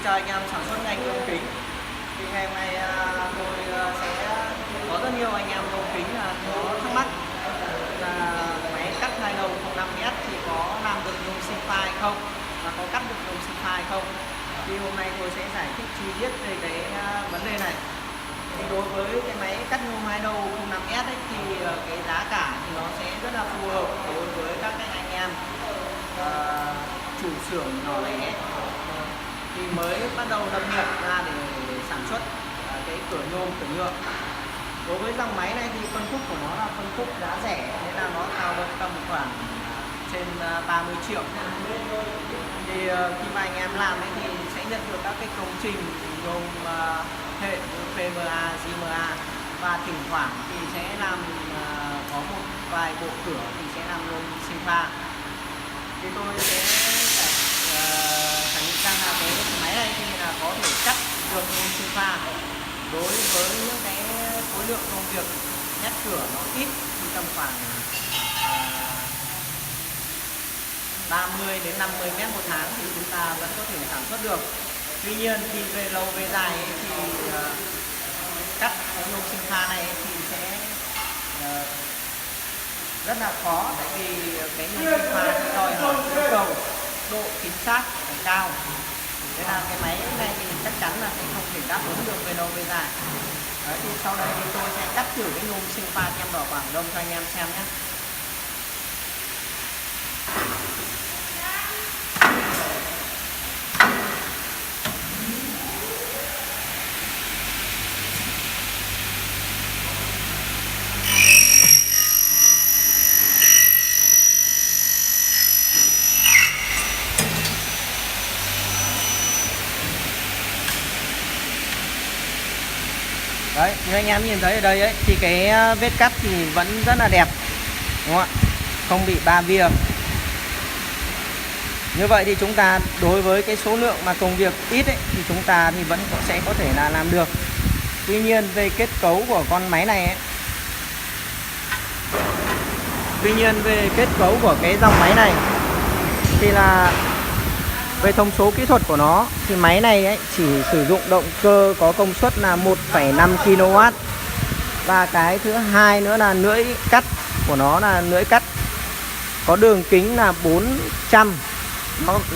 chào anh em sản xuất nhanh nhôm kính. Thì ngày hôm nay tôi sẽ có rất nhiều anh em nhôm kính có thắc mắc là máy cắt hai đầu 05S thì có làm được nhôm sinh pha hay không, và có cắt được nhôm sinh pha hay không. Thì hôm nay tôi sẽ giải thích chi tiết về cái vấn đề này. Thì đối với cái máy cắt nhôm hai đầu 05S ấy, thì cái giá cả thì nó sẽ rất là phù hợp đối với các anh em chủ xưởng nhỏ lẻ thì mới bắt đầu đâm nhập ra để sản xuất cái cửa nhôm, cửa nhựa. Đối với dòng máy này thì phân khúc của nó là phân khúc giá rẻ, nên là nó dao động tầm khoảng trên 30 triệu. Thì khi mà anh em làm ấy thì sẽ nhận được các cái công trình nhôm hệ PMA, JMA, và thỉnh thoảng thì sẽ làm có một vài bộ cửa thì sẽ làm nhôm sinh pha. Thì tôi sẽ khẳng định rằng là cái máy này thì là có thể cắt được nhôm sinh pha. Đối với những cái khối lượng công việc nhét cửa nó ít thì tầm khoảng 30 đến 50 mét một tháng thì chúng ta vẫn có thể sản xuất được. Tuy nhiên thì về lâu về dài ấy, thì cắt nhôm sinh pha này thì sẽ rất là khó, tại vì cái nhôm sinh pha đòi hỏi yêu cầu độ chính xác phải cao. Thế là cái máy này thì chắc chắn là sẽ không thể đáp ứng được về lâu về dài. Đấy, thì sau đây thì tôi sẽ cắt thử cái nhôm sinh pha kem đỏ Quảng Đông cho anh em xem nhé. Đấy, như anh em nhìn thấy ở đây ấy, thì cái vết cắt thì vẫn rất là đẹp, đúng không ạ? Không bị ba bia. Như vậy thì chúng ta đối với cái số lượng mà công việc ít ấy, thì chúng ta thì vẫn sẽ có thể là làm được. Tuy nhiên về kết cấu của con máy này ấy, cái dòng máy này thì là về thông số kỹ thuật của nó thì máy này ấy chỉ sử dụng động cơ có công suất là 1,5 kW. Và cái thứ hai nữa là lưỡi cắt của nó là lưỡi cắt có đường kính là 400.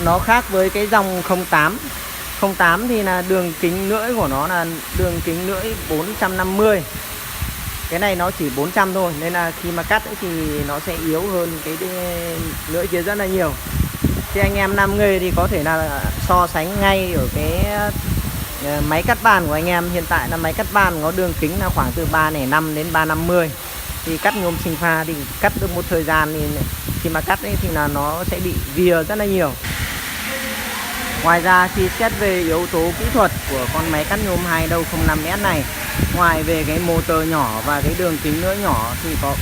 Nó khác với cái dòng 08. 08 thì là đường kính lưỡi của nó là đường kính lưỡi 450. Cái này nó chỉ 400 thôi, nên là khi mà cắt ấy thì nó sẽ yếu hơn cái lưỡi kia rất là nhiều. Thì anh em làm nghề thì có thể là so sánh ngay ở cái máy cắt bàn của anh em. Hiện tại là máy cắt bàn có đường kính là khoảng từ 305 đến 350. Thì cắt nhôm sinh pha thì cắt được một thời gian thì khi mà cắt ấy thì là nó sẽ bị vìa rất là nhiều. Ngoài ra thì xét về yếu tố kỹ thuật của con máy cắt nhôm hai đầu 05S này, ngoài về cái motor nhỏ và cái đường kính lưỡi nhỏ thì có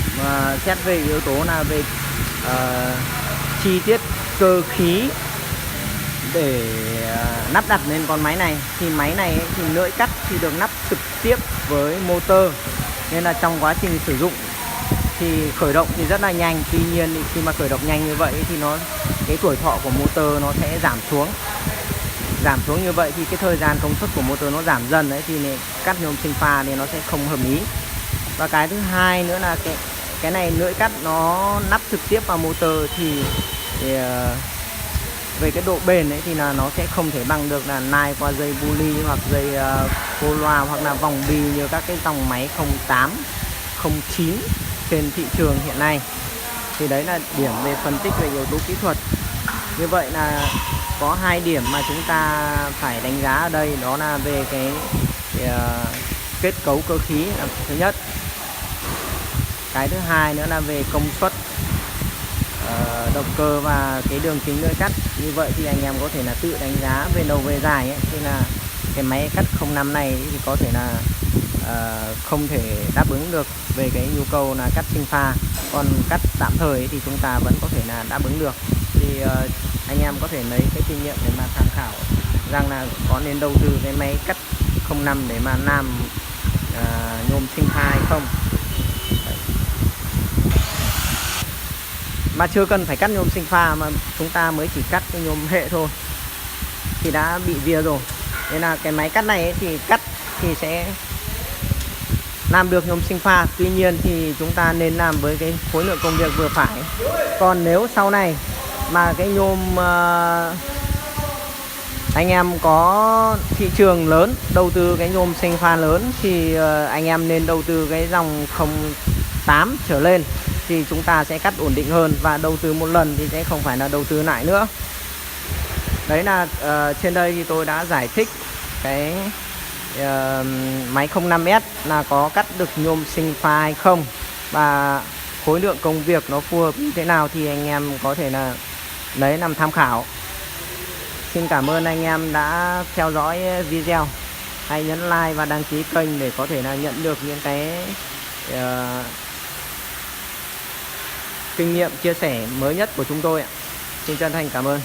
xét về yếu tố là về chi tiết cơ khí để lắp đặt lên con máy này. Thì máy này ấy, thì lưỡi cắt thì được lắp trực tiếp với motor, nên là trong quá trình sử dụng thì khởi động thì rất là nhanh. Tuy nhiên thì khi mà khởi động nhanh như vậy thì cái tuổi thọ của motor nó sẽ giảm xuống. Như vậy thì cái thời gian công suất của motor nó giảm dần đấy, thì cắt nhôm sinh pha thì nó sẽ không hợp lý. Và cái thứ hai nữa là cái này lưỡi cắt nó lắp trực tiếp vào motor thì về cái độ bền ấy thì là nó sẽ không thể bằng được là nai qua dây buli hoặc dây cô loa hoặc là vòng bi như các cái dòng máy 08, 09 trên thị trường hiện nay. Thì đấy là điểm về phân tích về yếu tố kỹ thuật. Như vậy là có hai điểm mà chúng ta phải đánh giá ở đây, đó là về cái kết cấu cơ khí là thứ nhất. Cái thứ hai nữa là về công suất động cơ và cái đường kính lưỡi cắt. Như vậy thì anh em có thể là tự đánh giá về lâu về dài ấy, thì là cái máy cắt 05 này thì có thể là không thể đáp ứng được về cái nhu cầu là cắt sinh pha. Còn cắt tạm thời ấy thì chúng ta vẫn có thể là đáp ứng được. Thì anh em có thể lấy cái kinh nghiệm để mà tham khảo rằng là có nên đầu tư cái máy cắt 05 để mà làm nhôm sinh pha hay không. Đấy. Mà chưa cần phải cắt nhôm sinh pha, mà chúng ta mới chỉ cắt cái nhôm hệ thôi thì đã bị vía rồi. Nên là cái máy cắt này ấy, thì cắt thì sẽ làm được nhôm sinh pha. Tuy nhiên thì chúng ta nên làm với cái khối lượng công việc vừa phải. Còn nếu sau này mà cái nhôm anh em có thị trường lớn, đầu tư cái nhôm sinh pha lớn thì anh em nên đầu tư cái dòng 08 trở lên thì chúng ta sẽ cắt ổn định hơn, và đầu tư một lần thì sẽ không phải là đầu tư lại nữa. Đấy là trên đây thì tôi đã giải thích cái máy 05S là có cắt được nhôm sinh pha hay không, và khối lượng công việc nó phù hợp như thế nào thì anh em có thể là lấy làm tham khảo. Xin cảm ơn anh em đã theo dõi video. Hãy nhấn like và đăng ký kênh để có thể là nhận được những cái kinh nghiệm chia sẻ mới nhất của chúng tôi ạ. Xin chân thành cảm ơn.